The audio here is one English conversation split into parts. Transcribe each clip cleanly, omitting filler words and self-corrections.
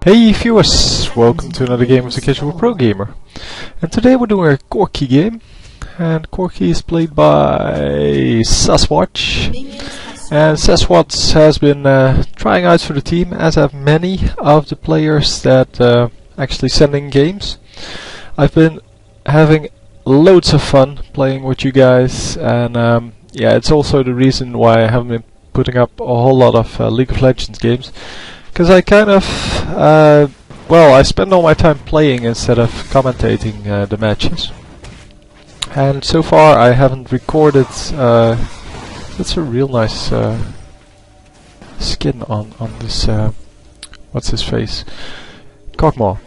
Hey viewers, welcome to another game of the Casual Pro Gamer. And today we're doing a Corki game. And Corki is played by Sasquatch. And Sasquatch has been trying out for the team, as have many of the players that actually send in games. I've been having loads of fun playing with you guys, and yeah, it's also the reason why I haven't been putting up a whole lot of League of Legends games. Because I kind of, well, I spend all my time playing instead of commentating the matches. And so far I haven't recorded, that's a real nice skin on this, what's his face? Corki.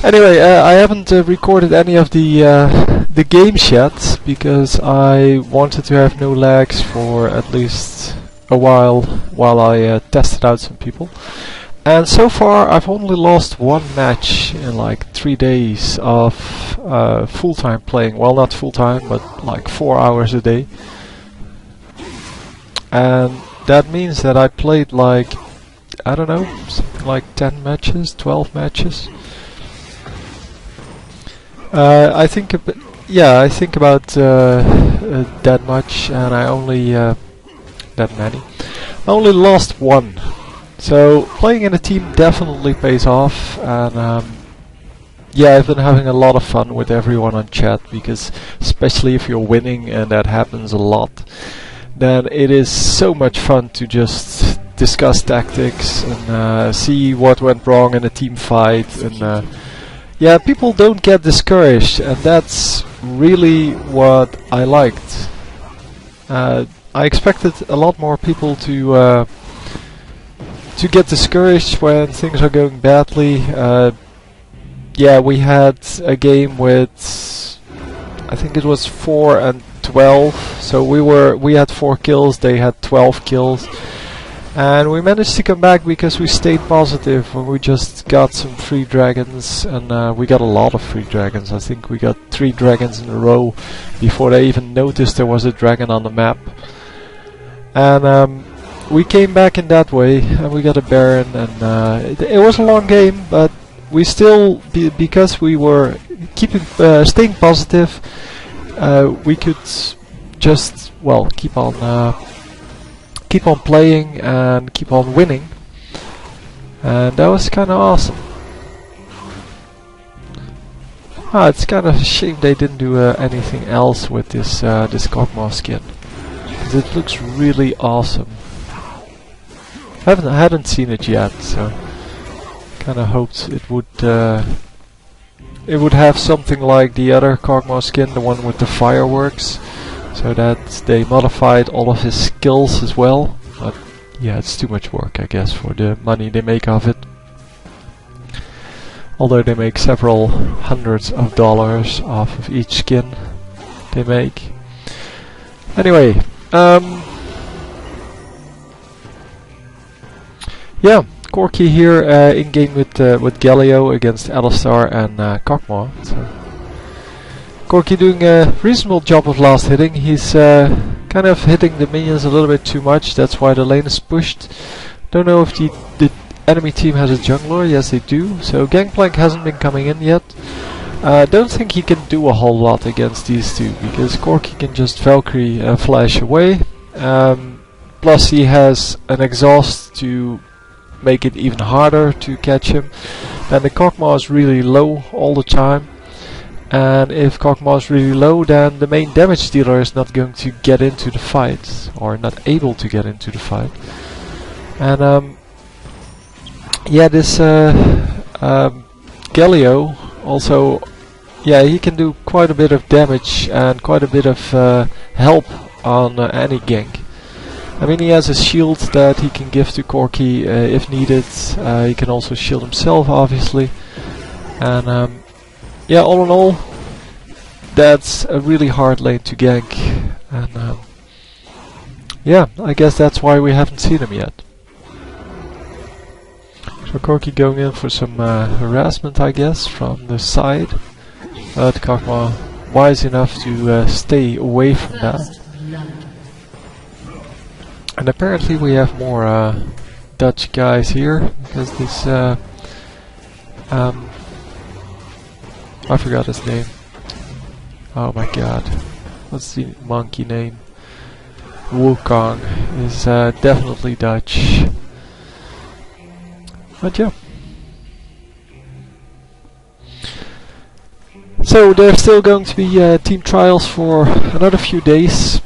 Anyway, I haven't recorded any of the games yet, because I wanted to have no lags for at least a while I tested out some people. And so far I've only lost one match in like 3 days of full-time playing. Well, not full-time, but like 4 hours a day. And that means that I played like, I don't know, something like 10 matches, 12 matches. I think about that much, and I only that many. I only lost one. So playing in a team definitely pays off, and yeah, I've been having a lot of fun with everyone on chat, because especially if you're winning, and that happens a lot, then it is so much fun to just discuss tactics and see what went wrong in a team fight, and yeah, people don't get discouraged, and that's really what I liked. I expected a lot more people to get discouraged when things are going badly. Yeah, we had a game with, I think it was 4 and 12. So we had 4 kills, they had 12 kills, and we managed to come back because we stayed positive, and we just got some free dragons, and we got a lot of free dragons. I think we got 3 dragons in a row before they even noticed there was a dragon on the map. And we came back in that way, and we got a Baron, and it was a long game, but we still, because we were staying positive, we could just, well, keep on playing and keep on winning, and that was kind of awesome. It's kind of a shame they didn't do anything else with this Corki skin. It looks really awesome. I hadn't seen it yet, so kind of hoped it would have something like the other Corki skin, the one with the fireworks, so that they modified all of his skills as well. But yeah, it's too much work, I guess, for the money they make of it. Although they make several hundreds of dollars off of each skin they make. Anyway. Yeah, Corki here in game with Galio against Alistar and Corki. So Corki doing a reasonable job of last hitting. He's kind of hitting the minions a little bit too much. That's why the lane is pushed. Don't know if the enemy team has a jungler. Yes, they do. So Gangplank hasn't been coming in yet. Don't think he can do a whole lot against these two, because Corki can just Valkyrie flash away. Plus he has an exhaust to make it even harder to catch him. Then the Corki is really low all the time, and if Corki is really low, then the main damage dealer is not going to get into the fight, or not able to get into the fight. And yeah, this Galio also, yeah, he can do quite a bit of damage and quite a bit of help on any gank. I mean, he has a shield that he can give to Corki if needed. He can also shield himself, obviously. And yeah, all in all, that's a really hard lane to gank. And yeah, I guess that's why we haven't seen him yet. So Corki going in for some harassment, I guess, from the side. But Corki wise enough to stay away from that. And apparently we have more Dutch guys here, because this I forgot his name. Oh my god. What's the monkey name? Wukong is definitely Dutch. But yeah. So there's still going to be team trials for another few days.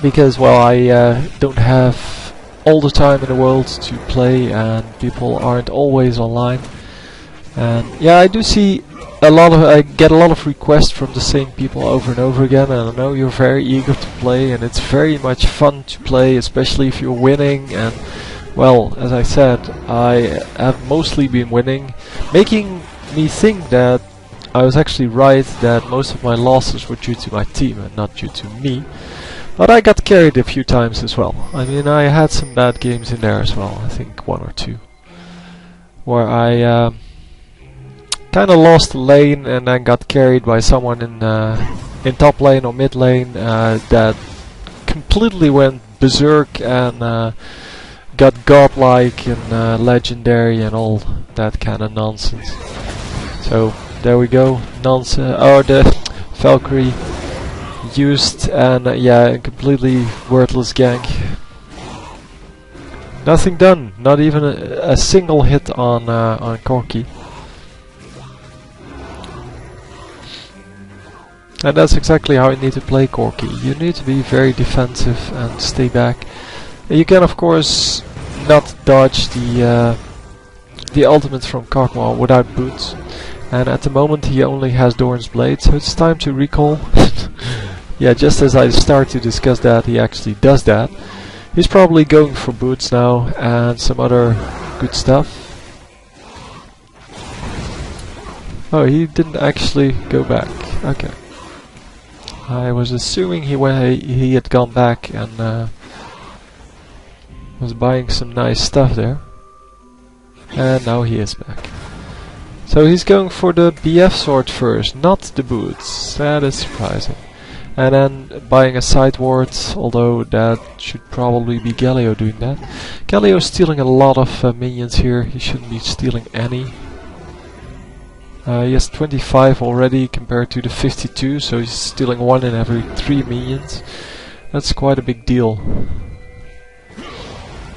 Because, well, I don't have all the time in the world to play and people aren't always online. And yeah, I do see I get a lot of requests from the same people over and over again, and I know you're very eager to play, and it's very much fun to play, especially if you're winning. And well, as I said, I have mostly been winning, making me think that I was actually right, that most of my losses were due to my team and not due to me. But I got carried a few times as well. I mean, I had some bad games in there as well, I think 1 or 2, where I kind of lost the lane and then got carried by someone in top lane or mid lane that completely went berserk and got godlike and legendary and all that kind of nonsense. So there we go, nonsense. Or the Valkyrie used, and yeah, a completely worthless gank. Nothing done, not even a single hit on Corki. And that's exactly how you need to play Corki. You need to be very defensive and stay back. You can of course not dodge the ultimate from Kog'Maw without boots. And at the moment he only has Doran's Blade, so it's time to recall. Yeah, just as I start to discuss that, he actually does that. He's probably going for boots now and some other good stuff. Oh, he didn't actually go back. Okay. I was assuming he had gone back and was buying some nice stuff there. And now he is back. So he's going for the BF sword first, not the boots. That is surprising. And then buying a side ward, although that should probably be Galio doing that. Galio's stealing a lot of minions here. He shouldn't be stealing any. He has 25 already compared to the 52, so he's stealing 1 in every 3 minions. That's quite a big deal.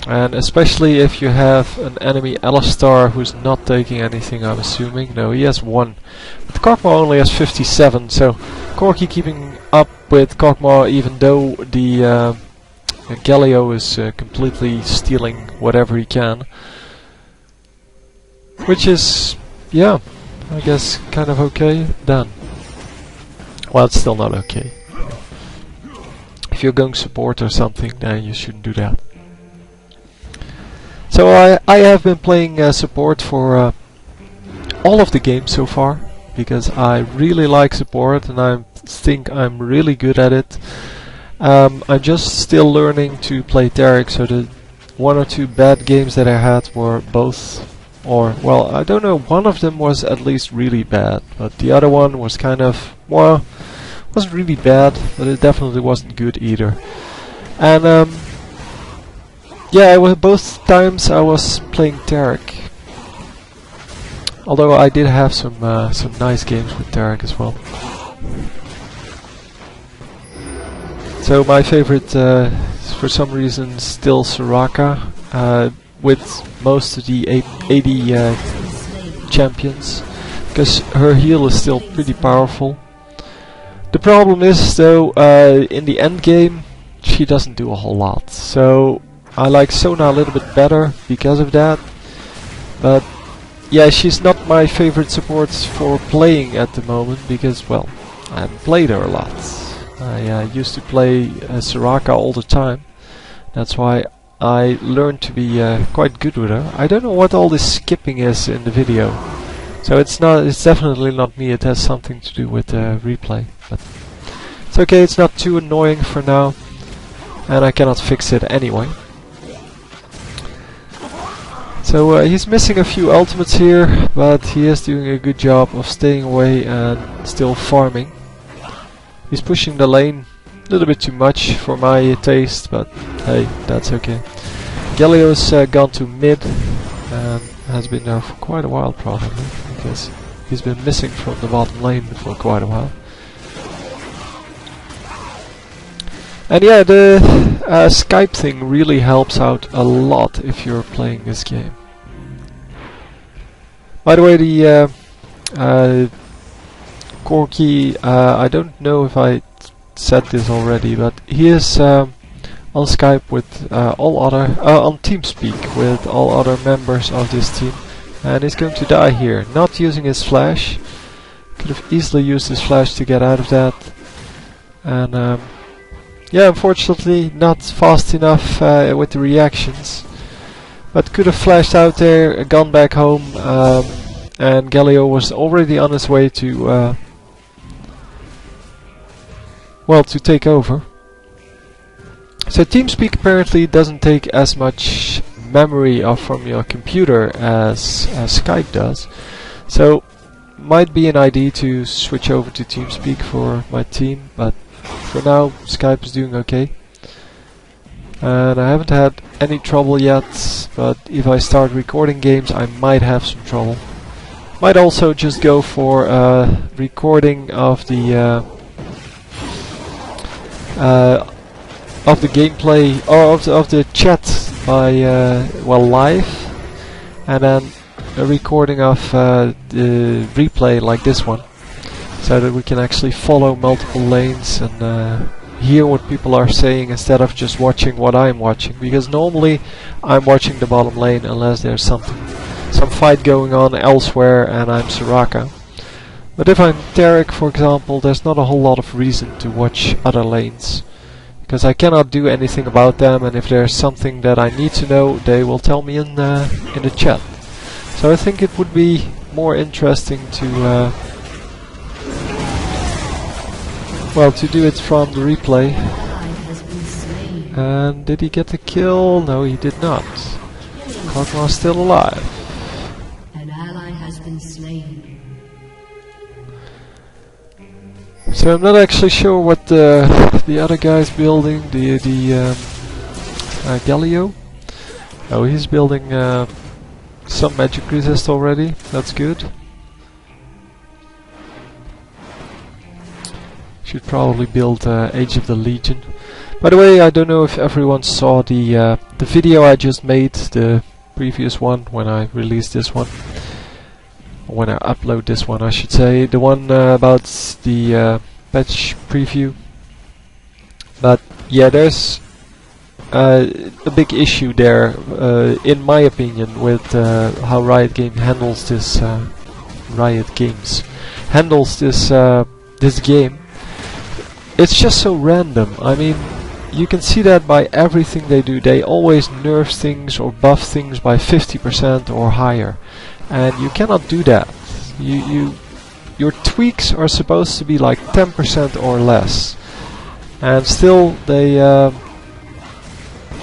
And especially if you have an enemy Alistar who's not taking anything, I'm assuming. No, he has 1. But Kog'Maw only has 57, so Corki keeping up with Kog'Maw even though the Galio is completely stealing whatever he can. Which is, yeah, I guess kind of okay. Done. Well, it's still not okay. If you're going support or something, then you shouldn't do that. So I have been playing support for all of the games so far, because I really like support and I think I'm really good at it. I'm just still learning to play Taric, so the 1 or 2 bad games that I had were both, or well, I don't know, one of them was at least really bad, but the other one was kind of, well, wasn't really bad, but it definitely wasn't good either. And yeah, both times I was playing Taric. Although I did have some nice games with Taric as well. So my favorite is for some reason still Soraka, with most of the AD champions, because her heal is still pretty powerful. The problem is though, in the end game she doesn't do a whole lot. So I like Sona a little bit better because of that. But yeah, she's not my favorite support for playing at the moment because, well, I haven't played her a lot. I used to play Soraka all the time. That's why I learned to be quite good with her. I don't know what all this skipping is in the video. So it's definitely not me, it has something to do with replay. But it's okay, it's not too annoying for now. And I cannot fix it anyway. So he's missing a few ultimates here, but he is doing a good job of staying away and still farming. He's pushing the lane a little bit too much for my taste, but hey, that's okay. Galio's gone to mid and has been there for quite a while probably, because he's been missing from the bottom lane for quite a while. And yeah, the Skype thing really helps out a lot if you're playing this game. By the way, the Corki, I don't know if I said this already, but he is on Skype with all other, on TeamSpeak with all other members of this team, and he's going to die here, not using his flash. Could have easily used his flash to get out of that, and yeah, unfortunately not fast enough with the reactions, but could have flashed out there, gone back home, and Galio was already on his way to well, to take over. So TeamSpeak apparently doesn't take as much memory off from your computer as Skype does, so might be an idea to switch over to TeamSpeak for my team, but for now Skype is doing okay. And I haven't had any trouble yet, but if I start recording games I might have some trouble. Might also just go for recording of the gameplay or of the chat by well, live, and then a recording of the replay like this one, so that we can actually follow multiple lanes and hear what people are saying instead of just watching what I'm watching, because normally I'm watching the bottom lane unless there's some fight going on elsewhere and I'm Soraka. But if I'm Tarek, for example, there's not a whole lot of reason to watch other lanes, because I cannot do anything about them, and if there's something that I need to know, they will tell me in the chat. So I think it would be more interesting to well, to do it from the replay. And did he get the kill? No, he did not. Kog'Maw's still alive. An ally has been slain. So I'm not actually sure what the other guy's building. The Galio. Oh, he's building some magic resist already. That's good. Should probably build Age of the Legion. By the way, I don't know if everyone saw the video I just made, the previous one, when I released this one. When I upload this one, I should say. The one about the patch preview. But yeah, there's a big issue there, in my opinion, with how Riot Games handles this. This game. It's just so random. I mean, you can see that by everything they do. They always nerf things or buff things by 50% or higher, and you cannot do that. Your tweaks are supposed to be like 10% or less, and still they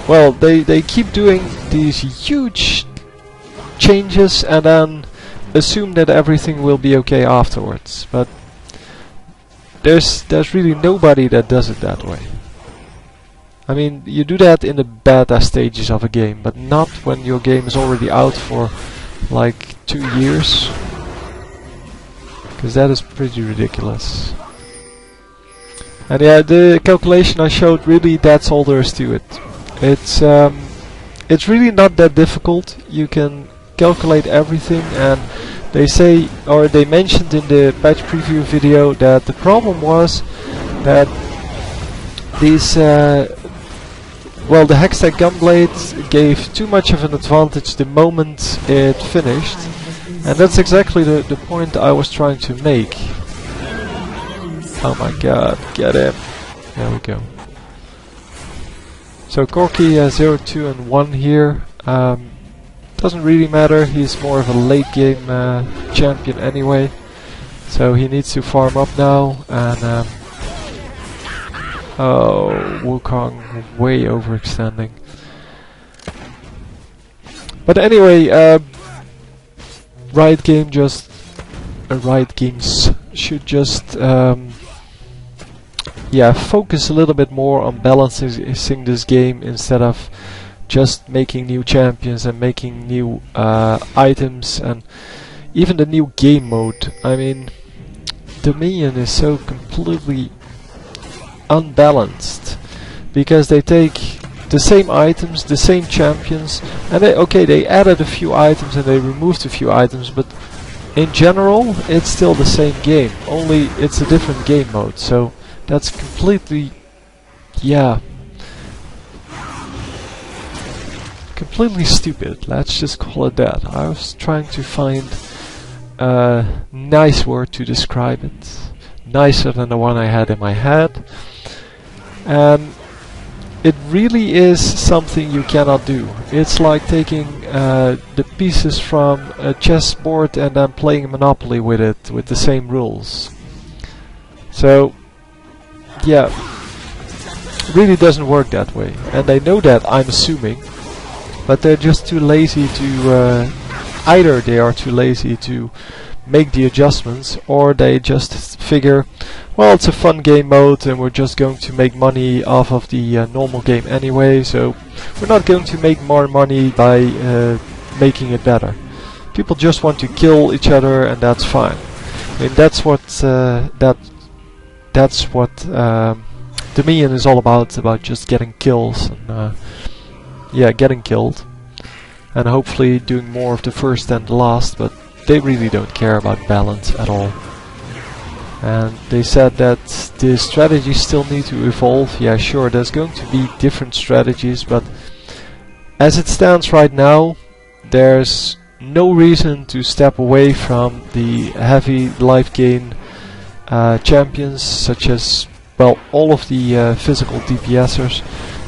well, they keep doing these huge changes and then assume that everything will be okay afterwards. But there's really nobody that does it that way. I mean, you do that in the beta stages of a game, but not when your game is already out for like 2 years, because that is pretty ridiculous. And yeah, the calculation I showed, really that's all there is to it. It's really not that difficult. You can calculate everything, and they say, or they mentioned in the patch preview video, that the problem was that these well, the Hextech Gunblade gave too much of an advantage the moment it finished, and that's exactly the point I was trying to make. Oh my god, get him. There we go. So Corki 0, 2 and 1 here. Doesn't really matter, he's more of a late game champion anyway. So he needs to farm up now, and oh, Wukong way overextending. But anyway, Riot Games should just yeah, focus a little bit more on balancing this game instead of just making new champions and making new items, and even the new game mode. I mean, Dominion is so completely unbalanced, because they take the same items, the same champions, and they added a few items and they removed a few items, but in general it's still the same game, only it's a different game mode. So that's completely, yeah, completely stupid. Let's just call it that. I was trying to find a nice word to describe it, nicer than the one I had in my head. And it really is something you cannot do. It's like taking the pieces from a chessboard and then playing Monopoly with it, with the same rules. So, yeah, really doesn't work that way. And they know that, I'm assuming, but they're just too lazy to, either they are too lazy to make the adjustments, or they just figure, well, it's a fun game mode and we're just going to make money off of the normal game anyway, so we're not going to make more money by making it better. People just want to kill each other, and that's fine. I mean, that's what Dominion is all about just getting kills and yeah, getting killed, and hopefully doing more of the first than the last, but they really don't care about balance at all. And they said that the strategies still need to evolve. Yeah, sure, there's going to be different strategies, but as it stands right now, there's no reason to step away from the heavy life gain champions, such as, well, all of the physical DPSers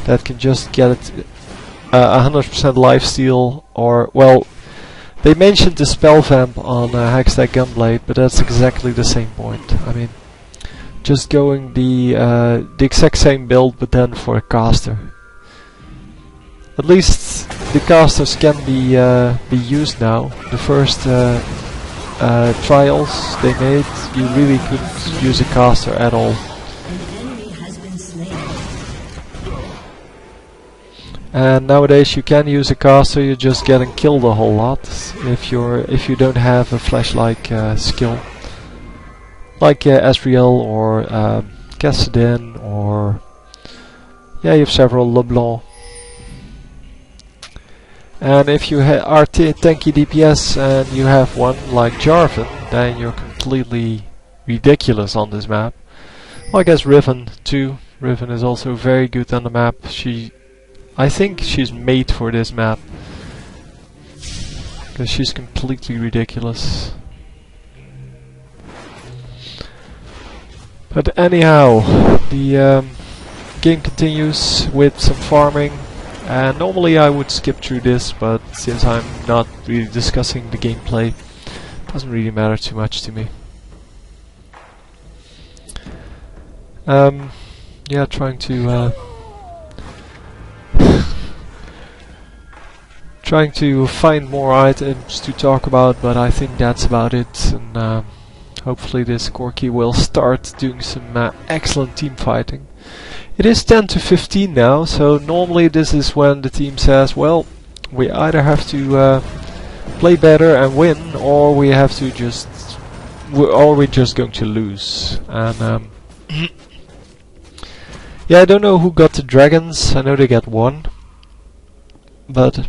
that can just get it 100% lifesteal, or, well, they mentioned the spell vamp on Hextech Gunblade, but that's exactly the same point. I mean, just going the exact same build, but then for a caster. At least the casters can be used now. The first trials they made, you really couldn't use a caster at all. And nowadays you can use a caster, you're just getting killed a whole lot if you don't have a flash-like skill, like Ezreal or Kassadin, or yeah, you have several LeBlanc. And if you are tanky DPS and you have one like Jarvan, then you're completely ridiculous on this map. Well, I guess Riven too. Riven is also very good on the map. I think she's made for this map, because she's completely ridiculous. But anyhow, the game continues with some farming, and normally I would skip through this, but since I'm not really discussing the gameplay, it doesn't really matter too much to me. Yeah, trying to find more items to talk about, but I think that's about it. And hopefully this Corki will start doing some excellent team fighting. It is 10 to 15 now, so normally this is when the team says, well, we either have to play better and win, or we have to or we're just going to lose. And yeah, I don't know who got the dragons. I know they got one, but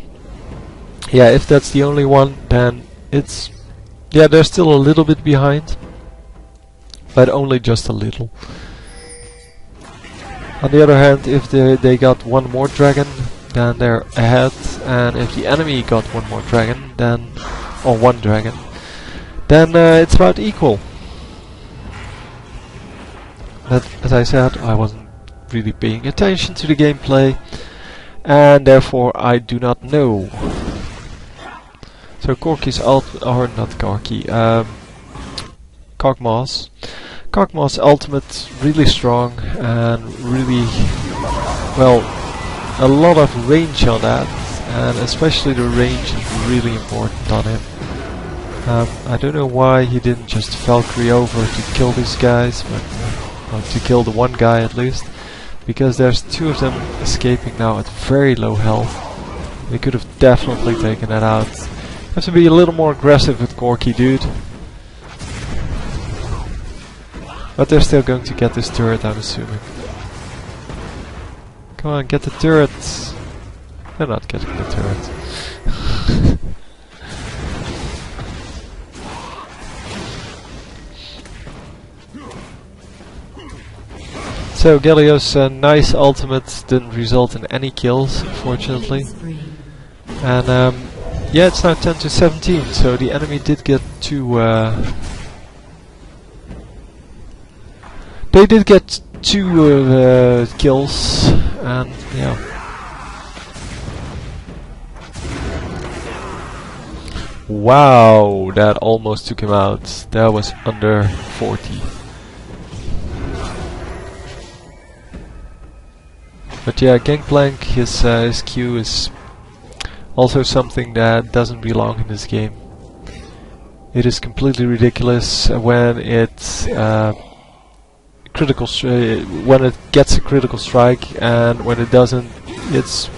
yeah, if that's the only one, then it's, yeah, they're still a little bit behind, but only just a little. On the other hand, if they got one more dragon, then they're ahead, and if the enemy got one more dragon, then, or one dragon, then it's about equal. But as I said, I wasn't really paying attention to the gameplay, and therefore I do not know. So Corki's or not Corki, Kog'Maw's ultimate really strong, and really, well, a lot of range on that, and especially the range is really important on him. I don't know why he didn't just Valkyrie over to kill these guys, but well, to kill the one guy at least, because there's two of them escaping now at very low health. They could have definitely taken that out. Have to be a little more aggressive with Corki, dude. But they're still going to get this turret, I'm assuming. Come on, get the turret. They're not getting the turret. So Galio's nice ultimate didn't result in any kills, unfortunately. And yeah, it's now 10 to 17, so the enemy did get two... they did get two kills, and yeah. Wow, that almost took him out. That was under 40. But yeah, Gangplank, his Q is also something that doesn't belong in this game. It is completely ridiculous when it when it gets a critical strike, and when it doesn't, it's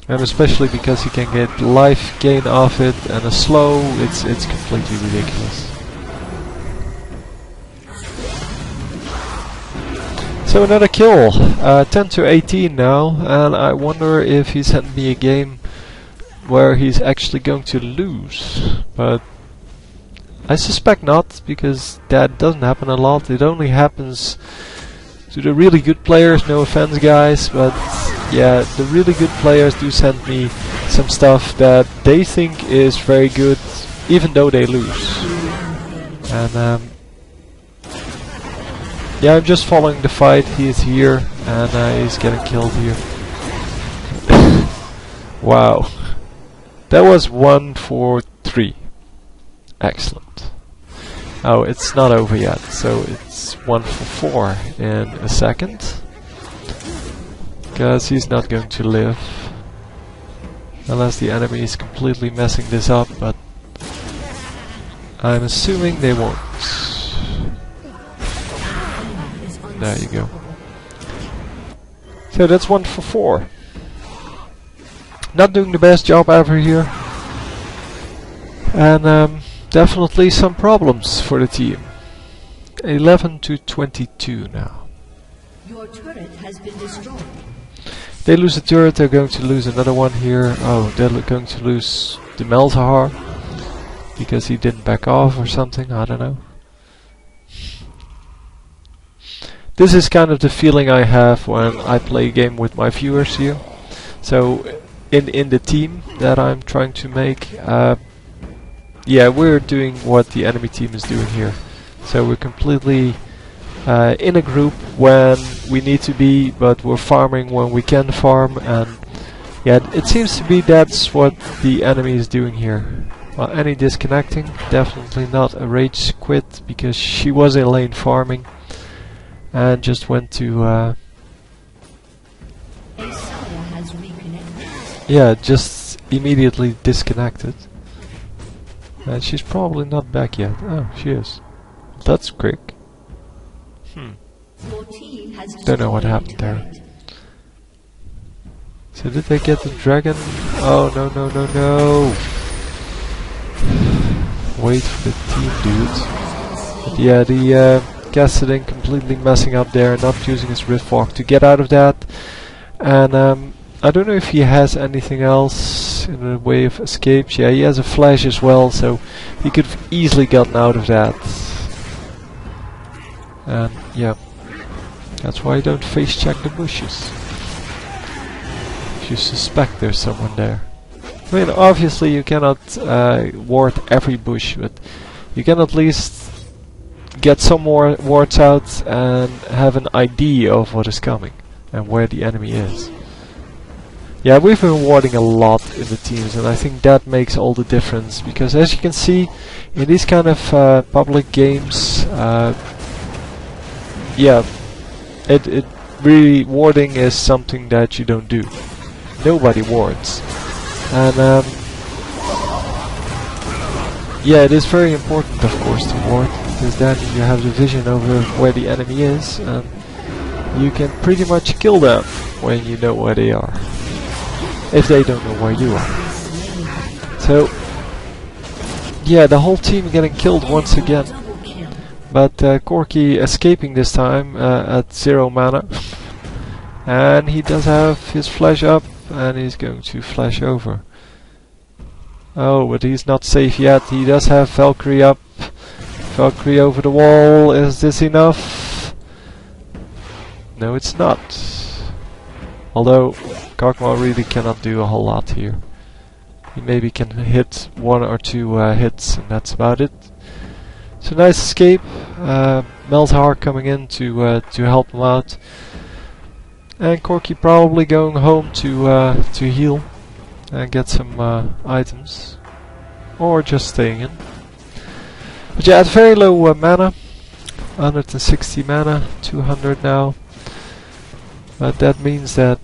and especially because you can get life gain off it and a slow, it's completely ridiculous. So another kill, 10 to 18 now, and I wonder if he sent me a game where he's actually going to lose, but I suspect not, because that doesn't happen a lot. It only happens to the really good players, no offense guys, but yeah, the really good players do send me some stuff that they think is very good, even though they lose. And yeah, I'm just following the fight. He is here, and he's getting killed here. Wow. That was 1 for 3. Excellent. Oh, it's not over yet, so it's 1 for 4 in a second. Because he's not going to live. Unless the enemy is completely messing this up, but I'm assuming they won't. There you go. So that's 1 for 4. Not doing the best job ever here. And definitely some problems for the team. 11 to 22 now. Your turret has been destroyed. They lose a turret, they're going to lose another one here. Oh, they're going to lose the Melzahar because he didn't back off or something, I don't know. This is kind of the feeling I have when I play a game with my viewers here. So in the team that I'm trying to make, yeah, we're doing what the enemy team is doing here. So we're completely in a group when we need to be, but we're farming when we can farm, and yeah, it seems to be that's what the enemy is doing here. Well, any disconnecting, definitely not a rage quit, because she was in lane farming and just went to yeah, just immediately disconnected. And she's probably not back yet. Oh, she is. That's quick. Don't know what happened there. So did they get the dragon? Oh, no, no, no, no. Wait for the team, dudes. But yeah, the Gassadin completely messing up there, not using his Rift Walk to get out of that. And I don't know if he has anything else in the way of escapes. Yeah, he has a flash as well, so he could have easily gotten out of that. And yeah, that's why I don't face check the bushes. If you suspect there's someone there. I mean, obviously you cannot ward every bush, but you can at least get some more wards out and have an idea of what is coming and where the enemy is. Yeah, we've been warding a lot in the teams, and I think that makes all the difference, because as you can see in these kind of public games, yeah, it really, warding is something that you don't do. Nobody wards. And yeah, it is very important, of course, to ward, because then you have the vision over where the enemy is, and you can pretty much kill them when you know where they are. If they don't know where you are. So, yeah, the whole team getting killed once again. But Corki escaping this time at 0 mana. And he does have his flash up, and he's going to flash over. Oh, but he's not safe yet. He does have Valkyrie up. Valkyrie over the wall. Is this enough? No, it's not. Although Kog'Maw really cannot do a whole lot here. He maybe can hit 1 or 2 hits, and that's about it. So nice escape. Meltar coming in to help him out, and Corki probably going home to heal and get some items, or just staying in. But yeah, at very low mana, 160 mana, 200 now. But that means that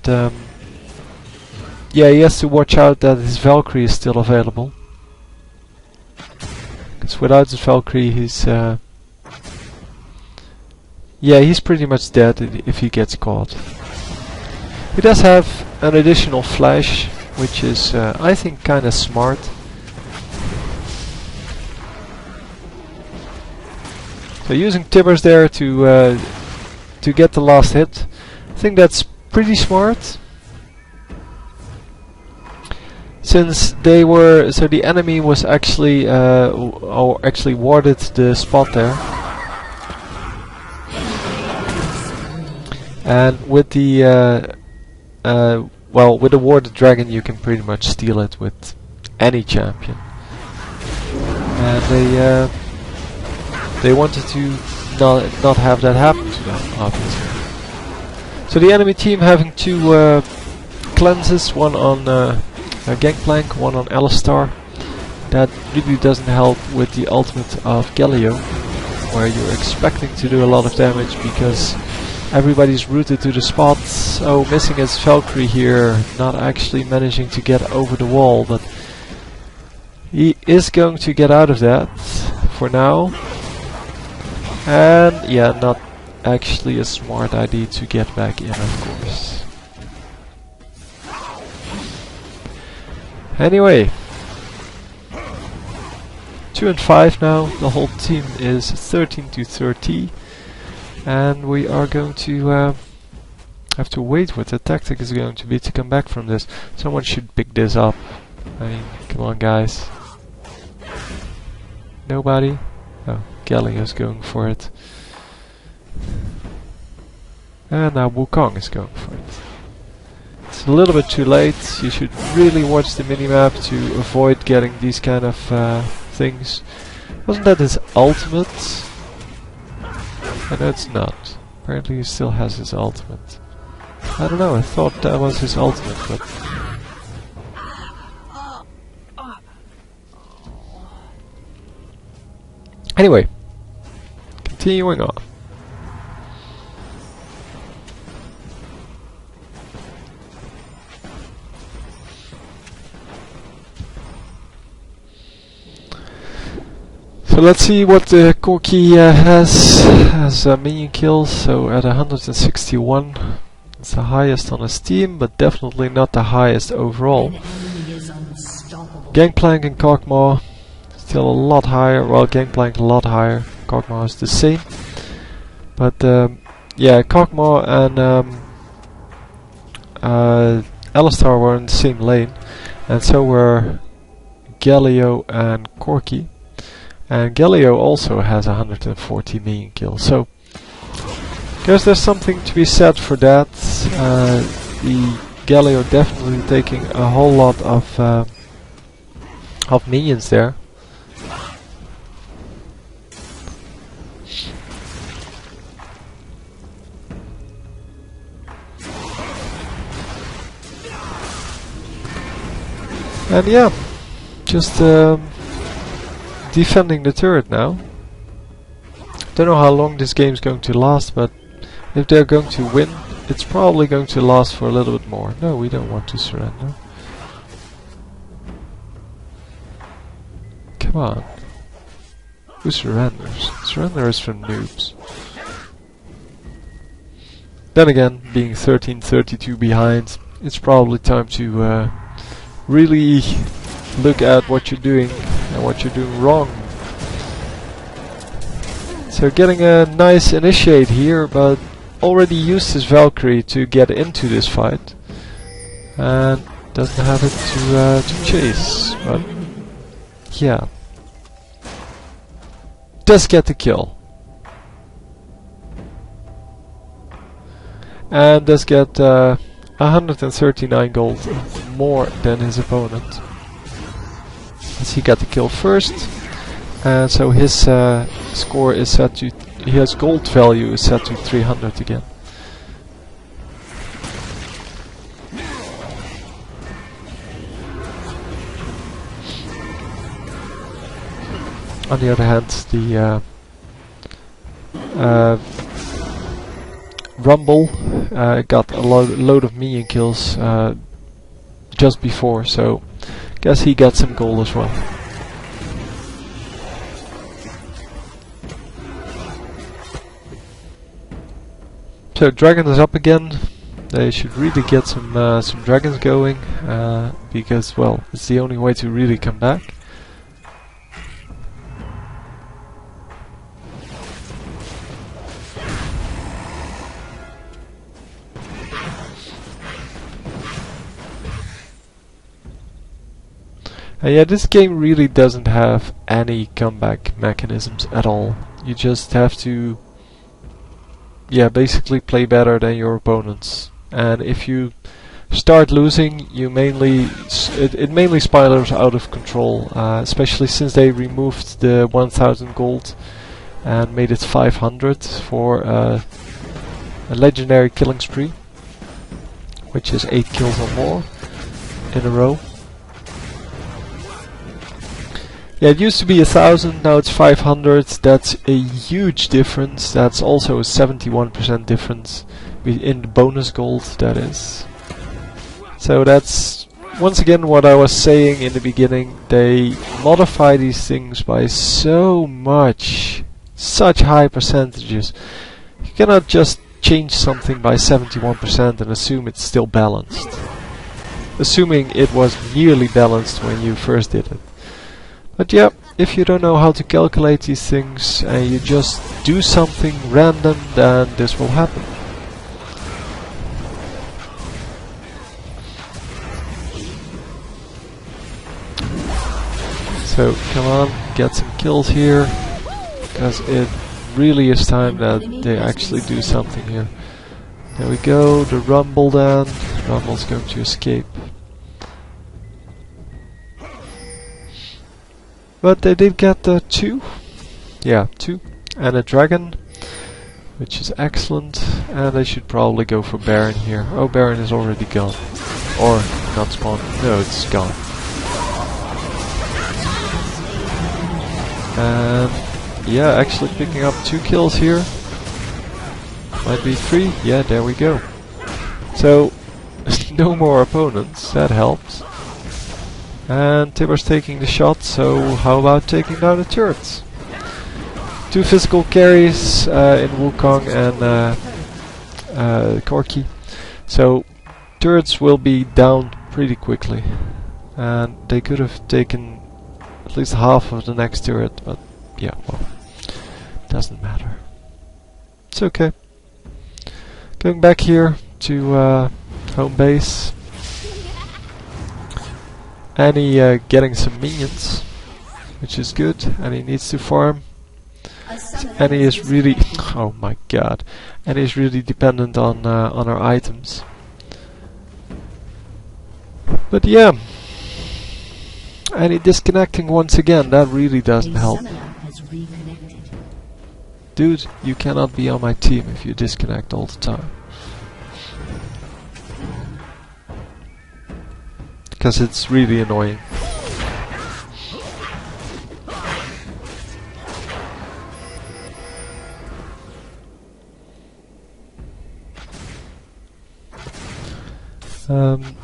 yeah, he has to watch out that his Valkyrie is still available. Because without his Valkyrie, he's yeah, he's pretty much dead if he gets caught. He does have an additional flash, which is I think kind of smart. So using Tibbers there to get the last hit, I think that's pretty smart. Since they were, so the enemy was actually or actually warded the spot there, and with the well, with the warded dragon you can pretty much steal it with any champion, and they wanted to not have that happen to them, obviously. So the enemy team having 2 cleanses, one on Gangplank, one on Alistar. That really doesn't help with the ultimate of Galio, where you're expecting to do a lot of damage because everybody's rooted to the spot. Oh, missing his Valkyrie here, not actually managing to get over the wall, but he is going to get out of that for now. And yeah, not actually a smart idea to get back in, of course. Anyway, 2 and 5 now. The whole team is 13 to 30, and we are going to have to wait what the tactic is going to be to come back from this. Someone should pick this up. I mean, come on, guys. Nobody? Oh, Galio's going for it. And now Wukong is going for it. It's a little bit too late. You should really watch the minimap to avoid getting these kind of things. Wasn't that his ultimate? I know it's not. Apparently he still has his ultimate. I don't know, I thought that was his ultimate, but... Anyway, continuing on. So let's see what Corki has as minion kills. So at 161, it's the highest on his team, but definitely not the highest overall. Gangplank and Kog'Maw still a lot higher. Well, Gangplank a lot higher. Kog'Maw is the same. But yeah, Kog'Maw and Alistar were in the same lane, and so were Galio and Corki. And Galio also has 140 minion kills, so I guess there's something to be said for that. The Galio definitely taking a whole lot of minions there. And yeah, just defending the turret now. Don't know how long this game's going to last, but if they're going to win, it's probably going to last for a little bit more. No, we don't want to surrender. Come on. Who surrenders? Surrender is for noobs. Then again, being 1332 behind, it's probably time to really look at what you're doing and what you're doing wrong. So getting a nice initiate here, but already used his Valkyrie to get into this fight, and doesn't have it to chase. But yeah, does get the kill, and does get 139 gold more than his opponent, as he got the kill first. And so his score is set to, his gold value is set to 300 again. On the other hand, the Rumble got a load of minion kills just before, so guess he got some gold as well. So dragon is up again. They should really get some dragons going, because, well, it's the only way to really come back. Yeah, this game really doesn't have any comeback mechanisms at all. You just have to, yeah, basically play better than your opponents. And if you start losing, you mainly it mainly spirals out of control, especially since they removed the 1000 gold and made it 500 for a legendary killing spree, which is 8 kills or more in a row. Yeah, it used to be 1000, now it's 500. That's a huge difference. That's also a 71% difference in the bonus gold, that is. So that's once again what I was saying in the beginning. They modify these things by so much, such high percentages. You cannot just change something by 71% and assume it's still balanced. Assuming it was nearly balanced when you first did it. But yeah, if you don't know how to calculate these things and you just do something random, then this will happen. So come on, get some kills here, because it really is time that they actually do something here. There we go, the Rumble then. Rumble's going to escape. But they did get 2. Yeah, 2. And a dragon, which is excellent. And they should probably go for Baron here. Oh, Baron is already gone. Or not spawned. No, it's gone. And yeah, actually picking up 2 kills here. Might be 3. Yeah, there we go. So, no more opponents. That helps. And Tiber's taking the shot, so how about taking down the turrets? 2 physical carries in Wukong and Corki. So turrets will be down pretty quickly. And they could have taken at least half of the next turret, but yeah, well, doesn't matter. It's okay. Going back here to home base. And he getting some minions, which is good, and he needs to farm. And he is really, oh my god, and he's really dependent on our items. But yeah, and he disconnecting once again, that really doesn't help. Dude, you cannot be on my team if you disconnect all the time. Because it's really annoying.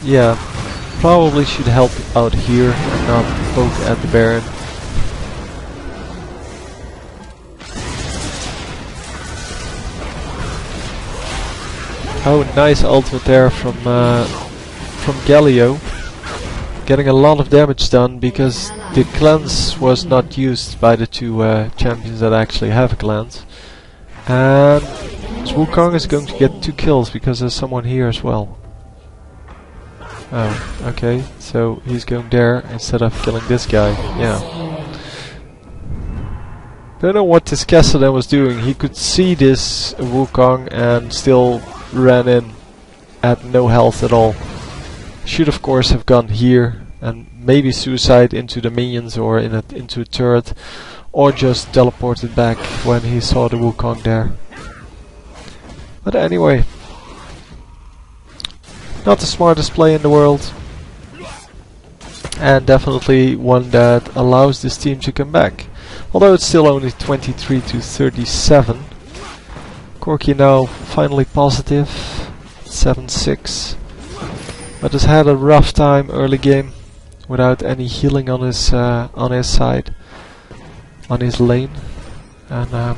Yeah, probably should help out here and not poke at the Baron. Oh, nice ultimate there from Galio. Getting a lot of damage done because the cleanse was not used by the two champions that actually have a cleanse. And Wukong is going to get 2 kills because there's someone here as well. Oh, okay, so he's going there instead of killing this guy, yeah. Don't know what this Cassidy was doing. He could see this Wukong and still ran in at no health at all. Should of course have gone here and maybe suicide into the minions or into a turret, or just teleported back when he saw the Wukong there. But anyway, not the smartest play in the world, and definitely one that allows this team to come back. Although it's still only 23 to 37. Corki now finally positive, 7-6. But has had a rough time early game without any healing on his side, on his lane, and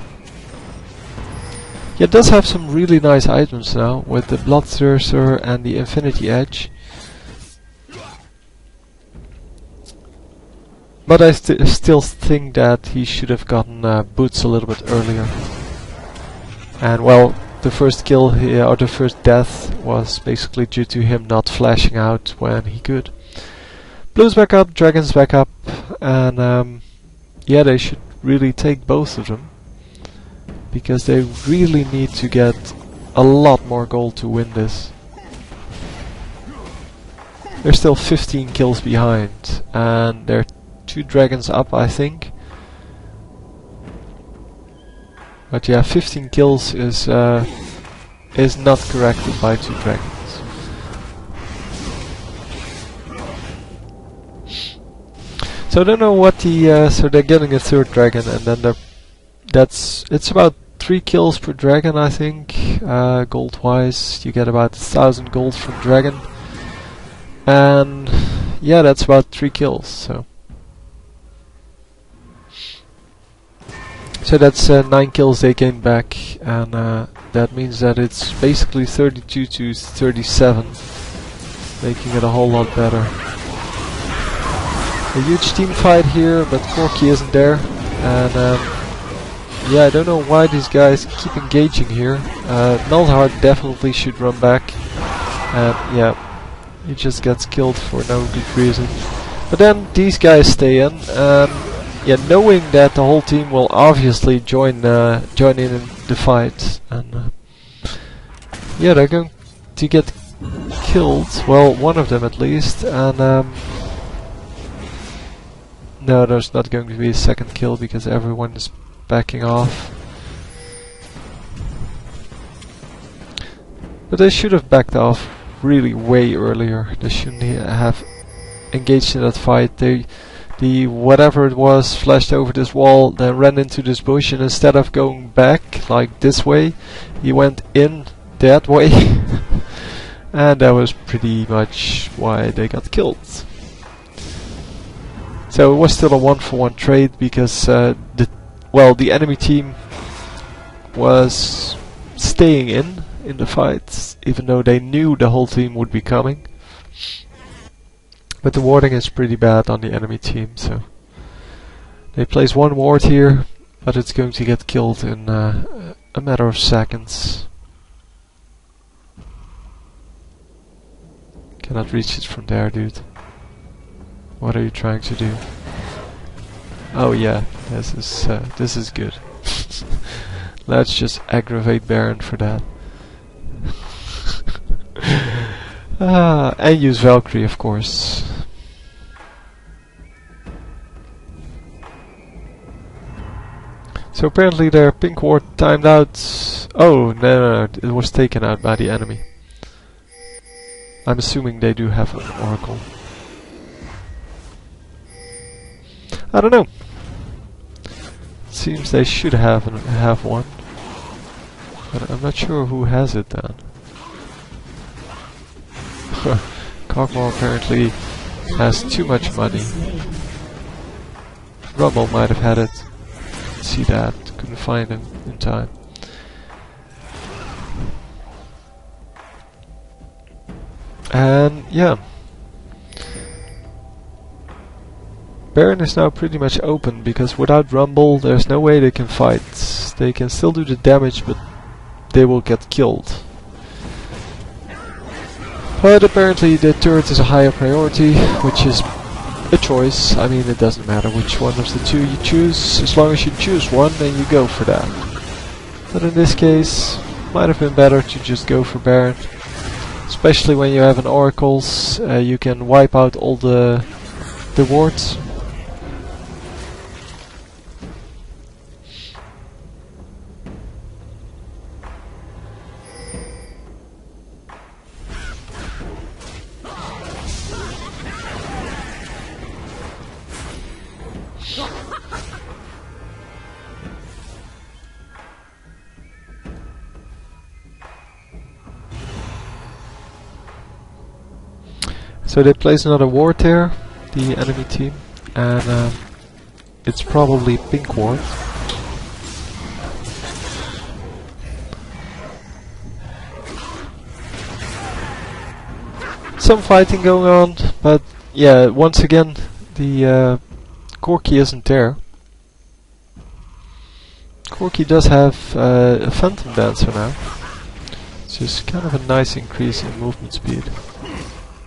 he does have some really nice items now with the Bloodthirster and the Infinity Edge. But I still think that he should have gotten boots a little bit earlier. And well, the first kill here, or the first death, was basically due to him not flashing out when he could. Blue's back up, Dragon's back up, and yeah, they should really take both of them, because they really need to get a lot more gold to win this. They're still 15 kills behind, and they're 2 dragons up, I think. But yeah, 15 kills is not corrected by 2 dragons. So I don't know what the so they're getting a 3rd dragon, and then it's about 3 kills per dragon, I think. Gold wise, you get about 1,000 gold from dragon, and yeah, that's about 3 kills. So that's 9 kills they gained back, and that means that it's basically 32 to 37, making it a whole lot better. A huge team fight here, but Corki isn't there, and yeah, I don't know why these guys keep engaging here. Melhard definitely should run back, and yeah, he just gets killed for no good reason. But then these guys stay in, and yeah, knowing that the whole team will obviously join in the fight, and yeah, they're going to get killed. Well, one of them at least, and no, there's not going to be a 2nd kill because everyone is backing off. But they should have backed off really way earlier. They shouldn't have engaged in that fight. The whatever it was flashed over this wall, then ran into this bush, and instead of going back like this way, he went in that way. And that was pretty much why they got killed. So it was still a 1-for-1 trade because the enemy team was staying in the fight, even though they knew the whole team would be coming. But the warding is pretty bad on the enemy team, so they place 1 ward here, but it's going to get killed in a matter of seconds. Cannot reach it from there, dude. What are you trying to do? Oh yeah, this is good. Let's just aggravate Baron for that. And use Valkyrie, of course. So apparently their pink ward timed out. Oh, no, it was taken out by the enemy. I'm assuming they do have an oracle. I don't know. Seems they should have one, but I'm not sure who has it then. Cogmore apparently has too much money. Rumble might have had it. See that, couldn't find him in time. And yeah, Baron is now pretty much open, because without Rumble there's no way they can fight. They can still do the damage, but they will get killed. But apparently the turret is a higher priority, which is a choice. I mean, it doesn't matter which one of the two you choose, as long as you choose one, then you go for that. But in this case, might have been better to just go for Baron. Especially when you have an Oracles, you can wipe out all the wards. So they place another ward there, the enemy team, and it's probably pink ward. Some fighting going on, but yeah, once again the Corki isn't there. Corki does have a Phantom Dancer now, which is kind of a nice increase in movement speed.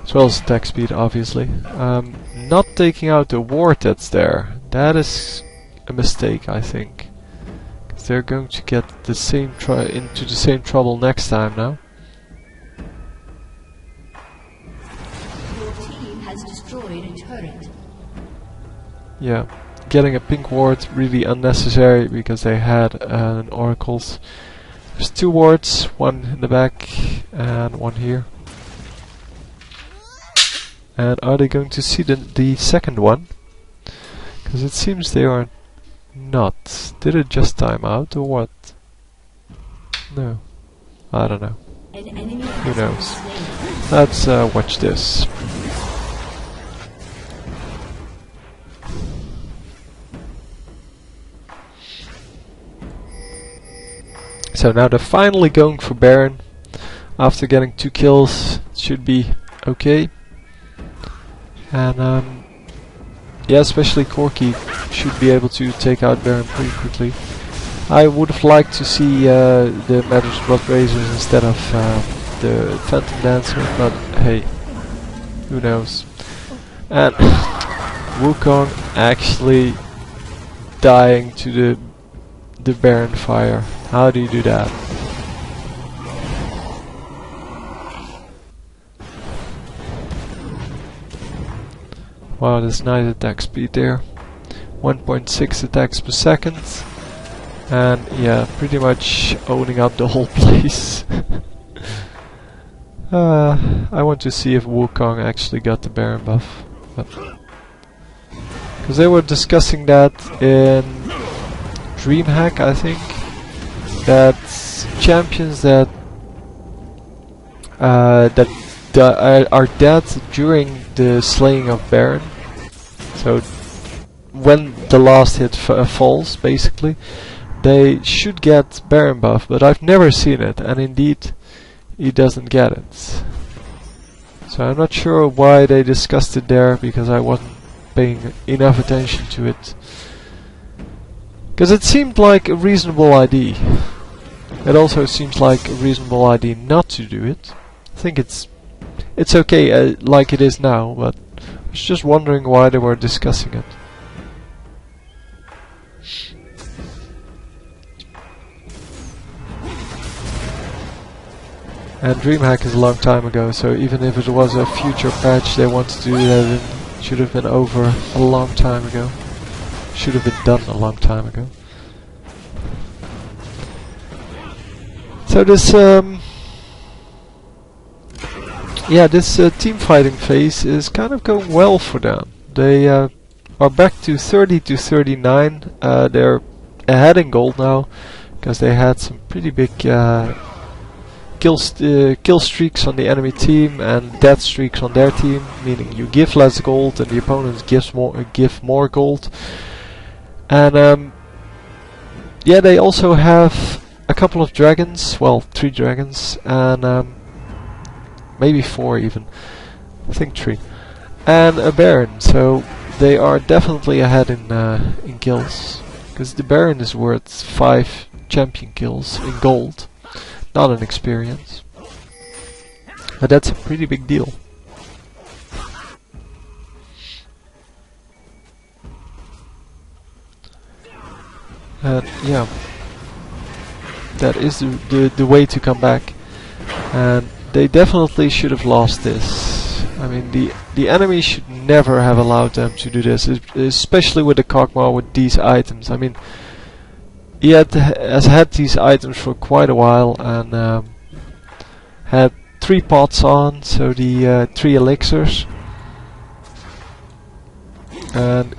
As well as attack speed, obviously. Not taking out the ward that's there. That is a mistake, I think. Because they're going to get the same into the same trouble next time now. Your team has destroyed a turret. Yeah, getting a pink ward really unnecessary because they had an Oracles. There's two wards, one in the back and one here. And are they going to see the second one? Because it seems they are not. Did it just time out or what? No. I don't know. Who knows? Let's watch this. So now they're finally going for Baron. After getting 2 kills, it should be okay. And yeah, especially Corki should be able to take out Baron pretty quickly. I would have liked to see the Matters Blood Razors instead of the Phantom Dancer, but hey, who knows. And Wukong actually dying to the Baron fire. How do you do that? Wow, that's nice attack speed there. 1.6 attacks per second. And yeah, pretty much owning up the whole place. I want to see if Wukong actually got the Baron buff. Because they were discussing that in DreamHack, I think. That champions that are dead during the slaying of Baron. So when the last hit falls, basically, they should get Baron buff, but I've never seen it, and indeed he doesn't get it. So I'm not sure why they discussed it there, because I wasn't paying enough attention to it. Because it seemed like a reasonable idea. It also seems like a reasonable idea not to do it. I think it's okay like it is now, but I was just wondering why they were discussing it. And DreamHack is a long time ago, so even if it was a future patch they wanted to do that, it should have been over a long time ago. Should have been done a long time ago. So this this team fighting phase is kind of going well for them. They are back to 30 to 39. They're ahead in gold now because they had some pretty big kill streaks on the enemy team and death streaks on their team, meaning you give less gold and the opponents give more gold. And yeah, they also have a couple of dragons, well, 3 dragons, and maybe 4 even. I think 3. And a Baron, so they are definitely ahead in kills. Because the Baron is worth 5 champion kills in gold, not in experience. But that's a pretty big deal. Yeah, that is the way to come back, and they definitely should have lost this. I mean, the enemy should never have allowed them to do this, especially with the Kog'Maw with these items. I mean, he has had these items for quite a while, and had 3 pots on, so the 3 elixirs, and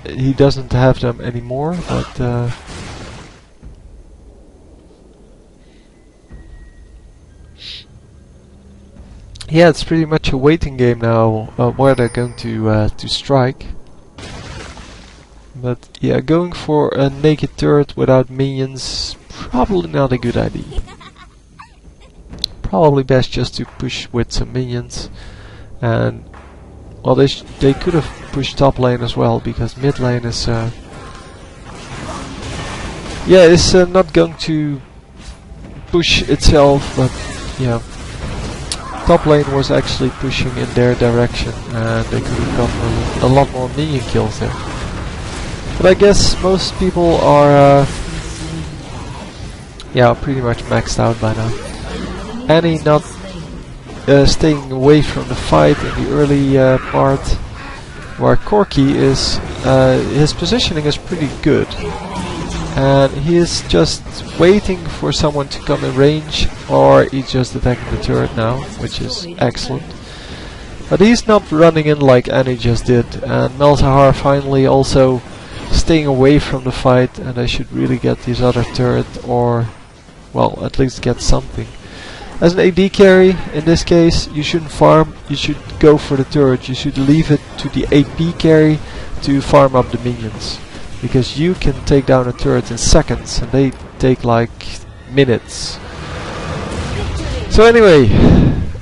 he doesn't have them anymore, but yeah, it's pretty much a waiting game now where they're going to strike. But yeah, going for a naked turret without minions, probably not a good idea. Probably best just to push with some minions, and well, they could have pushed top lane as well, because mid lane is not going to push itself, but yeah, top lane was actually pushing in their direction, and they could have gotten a lot more minion kills there. But I guess most people are pretty much maxed out by now. Annie not staying away from the fight in the early part, where Corki is, his positioning is pretty good, and he is just waiting for someone to come in range, or he's just attacking the turret now, which is excellent. But he's not running in like Annie just did, and Malzahar finally also staying away from the fight, and I should really get this other turret, or well, at least get something. As an AD carry, in this case, you shouldn't farm, you should go for the turret. You should leave it to the AP carry to farm up the minions, because you can take down a turret in seconds, and they take like minutes. So anyway,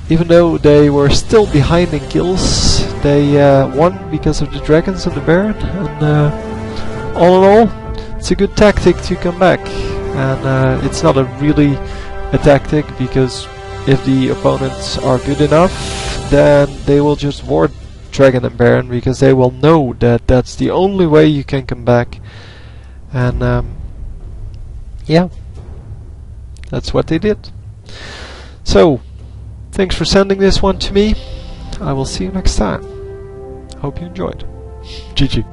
even though they were still behind in kills, they won because of the dragons and the Baron, and all in all, it's a good tactic to come back. And it's not a really a tactic, because if the opponents are good enough, then they will just ward Dragon and Baron, because they will know that that's the only way you can come back. And yeah, that's what they did. So, thanks for sending this one to me. I will see you next time. Hope you enjoyed. GG.